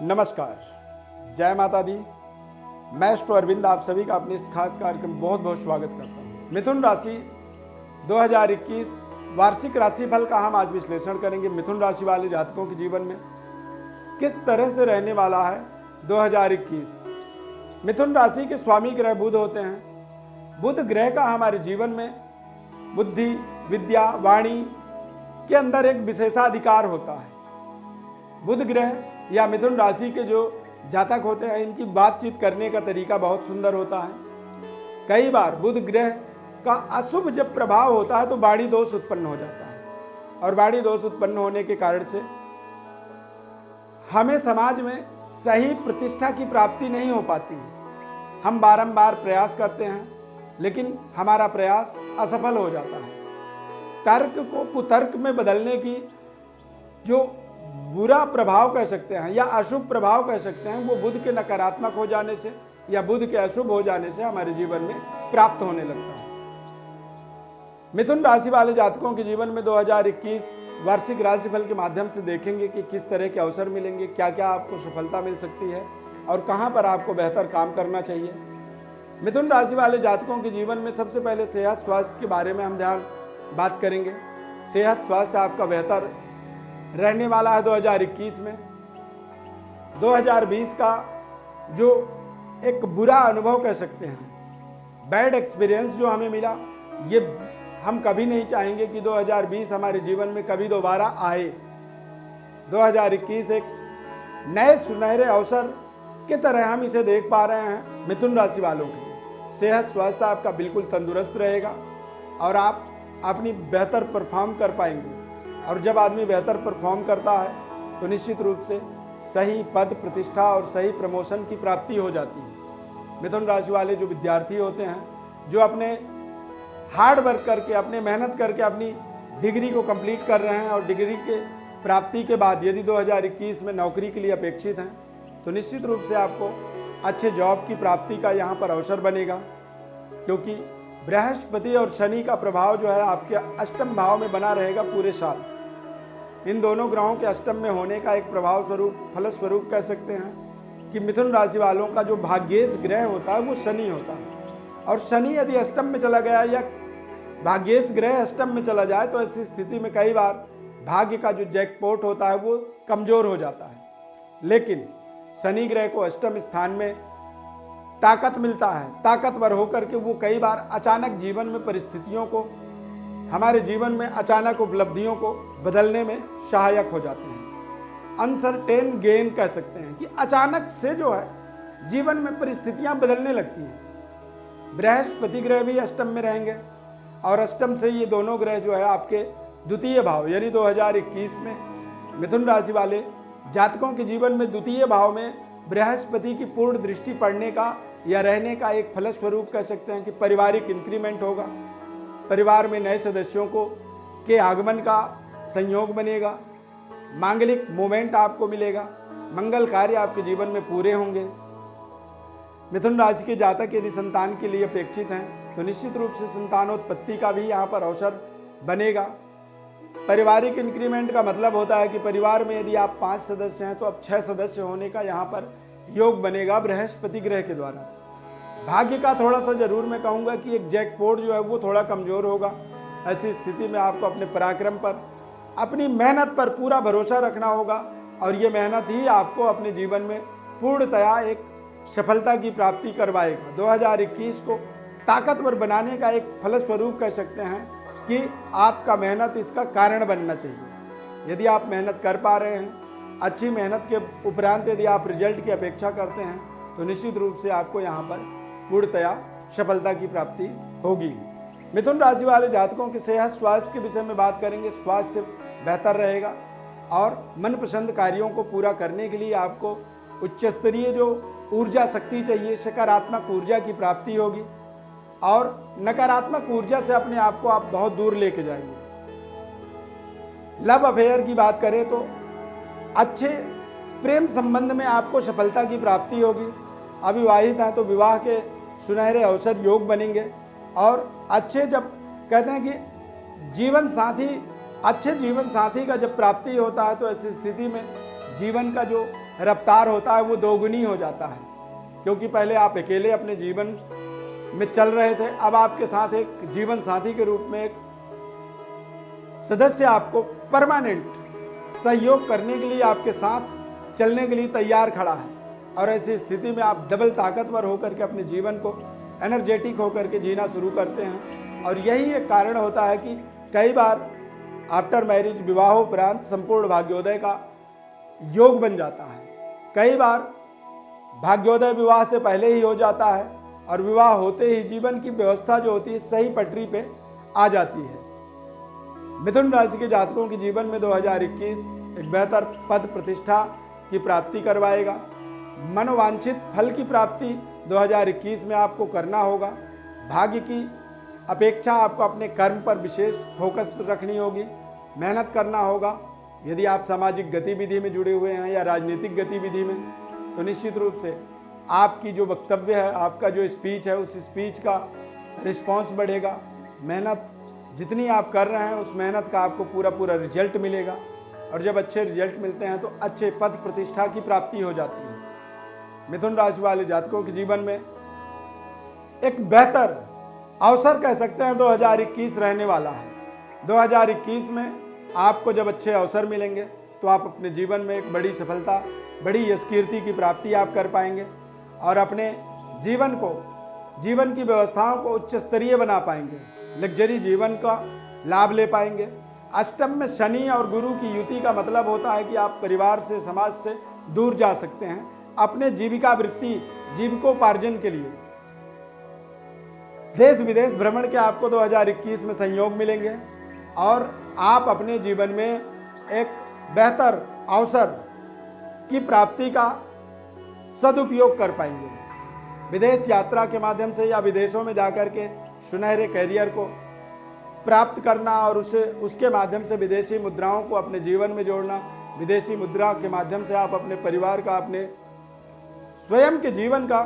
नमस्कार, जय माता दी। मैं स्टो अरविंद आप सभी का अपने इस खास कार्यक्रम में बहुत बहुत स्वागत करता हूँ। मिथुन राशि 2021 वार्षिक राशिफल का हम आज विश्लेषण करेंगे। मिथुन राशि वाले जातकों के जीवन में किस तरह से रहने वाला है 2021। मिथुन राशि के स्वामी ग्रह बुध होते हैं। बुध ग्रह का हमारे जीवन में बुद्धि, विद्या, वाणी के अंदर एक विशेषाधिकार होता है। बुध ग्रह या मिथुन राशि के जो जातक होते हैं, इनकी बातचीत करने का तरीका बहुत सुंदर होता है। कई बार बुध ग्रह का अशुभ जब प्रभाव होता है तो वाणी दोष उत्पन्न हो जाता है, और वाणी दोष उत्पन्न होने के कारण से हमें समाज में सही प्रतिष्ठा की प्राप्ति नहीं हो पाती है। हम बारंबार प्रयास करते हैं लेकिन हमारा प्रयास असफल हो जाता है। तर्क को कुतर्क में बदलने की जो बुरा प्रभाव कह सकते हैं या अशुभ प्रभाव कह सकते हैं, वो बुध के नकारात्मक हो जाने से या बुध के अशुभ हो जाने से हमारे जीवन में प्राप्त होने लगता है। मिथुन राशि वाले जातकों के जीवन में 2021 वार्षिक राशिफल के माध्यम से देखेंगे कि किस तरह के अवसर मिलेंगे, क्या क्या आपको सफलता मिल सकती है और कहां पर आपको बेहतर काम करना चाहिए। मिथुन राशि वाले जातकों के जीवन में सबसे पहले सेहत स्वास्थ्य के बारे में हम बात करेंगे। सेहत स्वास्थ्य आपका बेहतर रहने वाला है 2021 में। 2020 का जो एक बुरा अनुभव कह सकते हैं, बैड एक्सपीरियंस जो हमें मिला, ये हम कभी नहीं चाहेंगे कि 2020 हमारे जीवन में कभी दोबारा आए। 2021 एक नए सुनहरे अवसर की तरह हम इसे देख पा रहे हैं। मिथुन राशि वालों के सेहत स्वास्थ्य आपका बिल्कुल तंदुरुस्त रहेगा और आप अपनी बेहतर परफॉर्म कर पाएंगे। और जब आदमी बेहतर परफॉर्म करता है तो निश्चित रूप से सही पद प्रतिष्ठा और सही प्रमोशन की प्राप्ति हो जाती है। मिथुन राशि वाले जो विद्यार्थी होते हैं, जो अपने हार्ड वर्क करके, अपने मेहनत करके अपनी डिग्री को कंप्लीट कर रहे हैं और डिग्री के प्राप्ति के बाद यदि 2021 में नौकरी के लिए अपेक्षित हैं तो निश्चित रूप से आपको अच्छे जॉब की प्राप्ति का यहाँ पर अवसर बनेगा, क्योंकि बृहस्पति और शनि का प्रभाव जो है आपके अष्टम भाव में बना रहेगा पूरे साल। इन दोनों ग्रहों के अष्टम में होने का एक प्रभाव स्वरूप, फलस्वरूप कह सकते हैं कि मिथुन राशि वालों का जो भाग्येश ग्रह होता है वो शनि होता है। और शनि यदि अष्टम में चला गया या भाग्येश ग्रह अष्टम में चला जाए तो ऐसी स्थिति में कई बार भाग्य का जो जैकपॉट होता है वो कमजोर हो जाता है। लेकिन शनि ग्रह को अष्टम स्थान में ताकत मिलता है, ताकतवर होकर के वो कई बार अचानक जीवन में परिस्थितियों को, हमारे जीवन में अचानक उपलब्धियों को बदलने में सहायक हो जाते हैं। अनसर्टेन गेन कह सकते हैं कि अचानक से जो है जीवन में परिस्थितियां बदलने लगती हैं। बृहस्पति ग्रह भी अष्टम में रहेंगे और अष्टम से ये दोनों ग्रह जो है आपके द्वितीय भाव यानी 2021 में मिथुन राशि वाले जातकों के जीवन में द्वितीय भाव में बृहस्पति की पूर्ण दृष्टि पड़ने का या रहने का एक फलस्वरूप कह सकते हैं कि पारिवारिक इंक्रीमेंट होगा। परिवार में नए सदस्यों के आगमन का संयोग बनेगा। मांगलिक मोमेंट आपको मिलेगा। मंगल कार्य आपके जीवन में पूरे होंगे। मिथुन राशि के जातक यदि संतान के लिए अपेक्षित हैं तो निश्चित रूप से संतानोत्पत्ति का भी यहाँ पर अवसर बनेगा। पारिवारिक इंक्रीमेंट का मतलब होता है कि परिवार में यदि आप 5 सदस्य हैं तो अब 6 सदस्य होने का यहाँ पर योग बनेगा बृहस्पति ग्रह के द्वारा। भाग्य का थोड़ा सा जरूर मैं कहूँगा कि एक जैकपॉट जो है वो थोड़ा कमजोर होगा। ऐसी स्थिति में आपको अपने पराक्रम पर, अपनी मेहनत पर पूरा भरोसा रखना होगा और ये मेहनत ही आपको अपने जीवन में पूर्णतया एक सफलता की प्राप्ति करवाएगा। 2021 को ताकतवर बनाने का एक फलस्वरूप कह सकते हैं कि आपका मेहनत इसका कारण बनना चाहिए। यदि आप मेहनत कर पा रहे हैं, अच्छी मेहनत के उपरांत यदि आप रिजल्ट की अपेक्षा करते हैं तो निश्चित रूप से आपको यहाँ पर पूर्णतया सफलता की प्राप्ति होगी। मिथुन राशि वाले जातकों के सेहत स्वास्थ्य के विषय में बात करेंगे। स्वास्थ्य बेहतर रहेगा और मनपसंद कार्यों को पूरा करने के लिए आपको उच्च स्तरीय जो ऊर्जा शक्ति चाहिए, सकारात्मक ऊर्जा की प्राप्ति होगी और नकारात्मक ऊर्जा से अपने आप को आप बहुत दूर लेके जाएंगे। लव अफेयर की बात करें तो अच्छे प्रेम संबंध में आपको सफलता की प्राप्ति होगी। अविवाहित हैं तो विवाह के सुनहरे अवसर योग बनेंगे और अच्छे, जब कहते हैं कि जीवन साथी, अच्छे जीवन साथी का जब प्राप्ति होता है तो ऐसी स्थिति में जीवन का जो रफ्तार होता है वो दोगुनी हो जाता है, क्योंकि पहले आप अकेले अपने जीवन में चल रहे थे, अब आपके साथ एक जीवन साथी के रूप में एक सदस्य आपको परमानेंट सहयोग करने के लिए, आपके साथ चलने के लिए तैयार खड़ा है। और ऐसी स्थिति में आप डबल ताकतवर होकर के अपने जीवन को एनर्जेटिक होकर के जीना शुरू करते हैं। और यही एक कारण होता है कि कई बार आफ्टर मैरिज, विवाहोपरांत संपूर्ण भाग्योदय का योग बन जाता है। कई बार भाग्योदय विवाह से पहले ही हो जाता है और विवाह होते ही जीवन की व्यवस्था जो होती है सही पटरी पे आ जाती है। मिथुन राशि के जातकों के जीवन में 2021 एक बेहतर पद प्रतिष्ठा की प्राप्ति करवाएगा। मनोवांछित फल की प्राप्ति 2021 में आपको करना होगा। भाग्य की अपेक्षा आपको अपने कर्म पर विशेष फोकस रखनी होगी, मेहनत करना होगा। यदि आप सामाजिक गतिविधि में जुड़े हुए हैं या राजनीतिक गतिविधि में, तो निश्चित रूप से आपकी जो वक्तव्य है, आपका जो स्पीच है, उस स्पीच का रिस्पांस बढ़ेगा। मेहनत जितनी आप कर रहे हैं उस मेहनत का आपको पूरा रिजल्ट मिलेगा। और जब अच्छे रिजल्ट मिलते हैं तो अच्छे पद प्रतिष्ठा की प्राप्ति हो जाती है। मिथुन राशि वाले जातकों के जीवन में एक बेहतर अवसर कह सकते हैं 2021 रहने वाला है। 2021 में आपको जब अच्छे अवसर मिलेंगे तो आप अपने जीवन में एक बड़ी सफलता, बड़ी यश कीर्ति की प्राप्ति आप कर पाएंगे और अपने जीवन की व्यवस्थाओं को उच्च स्तरीय बना पाएंगे, लग्जरी जीवन का लाभ ले पाएंगे। अष्टम में शनि और गुरु की युति का मतलब होता है कि आप परिवार से, समाज से दूर जा सकते हैं अपने जीविका वृत्ति, जीविकोपार्जन के लिए। देश विदेश भ्रमण के आपको 2021 में संयोग मिलेंगे और आप अपने जीवन में एक बेहतर अवसर की प्राप्ति का सदुपयोग कर पाएंगे। विदेश यात्रा के माध्यम से या विदेशों में जाकर के सुनहरे कैरियर को प्राप्त करना और उसके माध्यम से विदेशी मुद्राओं को अपने जीवन में जोड़ना। विदेशी मुद्रा के माध्यम से आप अपने परिवार का, अपने स्वयं के जीवन का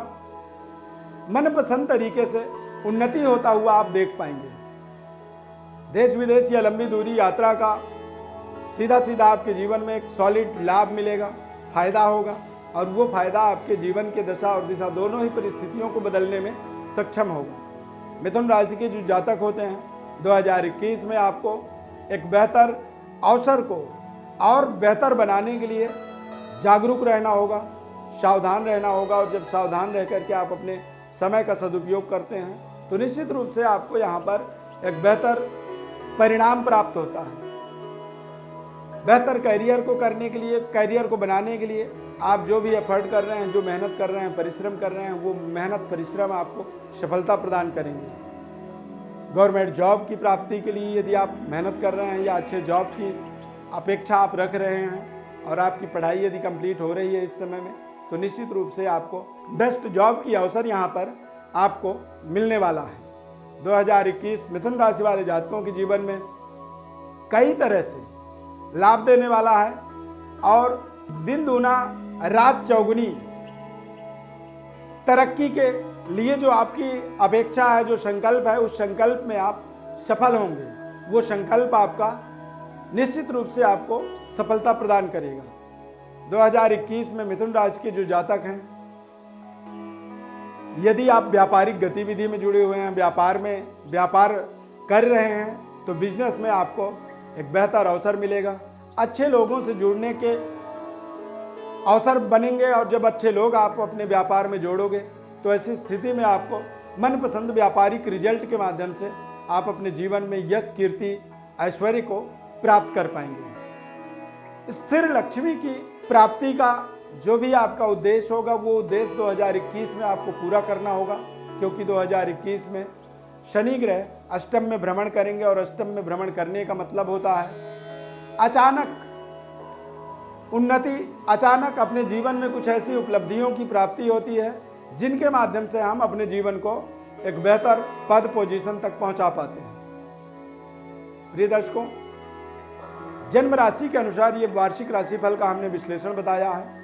मनपसंद तरीके से उन्नति होता हुआ आप देख पाएंगे। देश विदेश या लंबी दूरी यात्रा का सीधा आपके जीवन में एक सॉलिड लाभ मिलेगा, फायदा होगा और वो फायदा आपके जीवन के दशा और दिशा दोनों ही परिस्थितियों को बदलने में सक्षम होगा। मिथुन राशि के जो जातक होते हैं 2021 में आपको एक बेहतर अवसर को और बेहतर बनाने के लिए जागरूक रहना होगा, सावधान रहना होगा। और जब सावधान रह करके आप अपने समय का सदुपयोग करते हैं तो निश्चित रूप से आपको यहाँ पर एक बेहतर परिणाम प्राप्त होता है। बेहतर कैरियर को करने के लिए, कैरियर को बनाने के लिए आप जो भी एफर्ट कर रहे हैं, जो मेहनत कर रहे हैं, परिश्रम कर रहे हैं, वो मेहनत परिश्रम आपको सफलता प्रदान करेंगे। गवर्नमेंट जॉब की प्राप्ति के लिए यदि आप मेहनत कर रहे हैं या अच्छे जॉब की अपेक्षा आप रख रहे हैं और आपकी पढ़ाई यदि कंप्लीट हो रही है इस समय में, तो निश्चित रूप से आपको बेस्ट जॉब की अवसर यहाँ पर आपको मिलने वाला है। 2021 मिथुन राशि वाले जातकों के जीवन में कई तरह से लाभ देने वाला है और दिन दूना रात चौगुनी तरक्की के लिए जो आपकी अपेक्षा है, जो संकल्प है, उस संकल्प में आप सफल होंगे। वो संकल्प आपका निश्चित रूप से आपको सफलता प्रदान करेगा। 2021 में मिथुन राशि के जो जातक हैं, यदि आप व्यापारिक गतिविधि में जुड़े हुए हैं, व्यापार कर रहे हैं, तो बिजनेस में आपको एक बेहतर अवसर मिलेगा। अच्छे लोगों से जुड़ने के अवसर बनेंगे और जब अच्छे लोग आप अपने व्यापार में जोड़ोगे तो ऐसी स्थिति में आपको मनपसंद व्यापारिक रिजल्ट के माध्यम से आप अपने जीवन में यश, कीर्ति, ऐश्वर्य को प्राप्त कर पाएंगे। स्थिर लक्ष्मी की प्राप्ति का जो भी आपका उद्देश्य होगा वो उद्देश्य 2021 में आपको पूरा करना होगा, क्योंकि 2021 में शनि ग्रह अष्टम में भ्रमण करेंगे और अष्टम में भ्रमण करने का मतलब होता है अचानक उन्नति, अचानक अपने जीवन में कुछ ऐसी उपलब्धियों की प्राप्ति होती है जिनके माध्यम से हम अपने जीवन को एक बेहतर पद पोजीशन तक पहुंचा पाते हैं। प्रिय दर्शकों, जन्म राशि के अनुसार ये वार्षिक राशिफल का हमने विश्लेषण बताया है।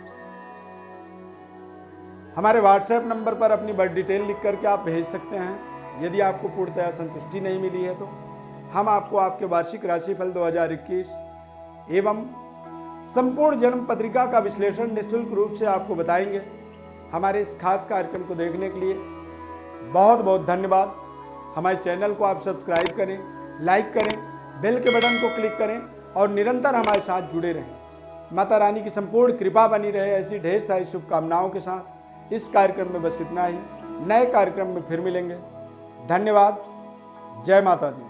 हमारे व्हाट्सएप नंबर पर अपनी बर्थ डिटेल लिख करके आप भेज सकते हैं। यदि आपको पूर्णतः संतुष्टि नहीं मिली है तो हम आपको आपके वार्षिक राशिफल 2021 एवं संपूर्ण जन्म पत्रिका का विश्लेषण निःशुल्क रूप से आपको बताएंगे। हमारे इस खास कार्यक्रम को देखने के लिए बहुत बहुत धन्यवाद। हमारे चैनल को आप सब्सक्राइब करें, लाइक करें, बेल के बटन को क्लिक करें और निरंतर हमारे साथ जुड़े रहें। माता रानी की संपूर्ण कृपा बनी रहे, ऐसी ढेर सारी शुभकामनाओं के साथ इस कार्यक्रम में बस इतना ही। नए कार्यक्रम में फिर मिलेंगे। धन्यवाद। जय माता दी।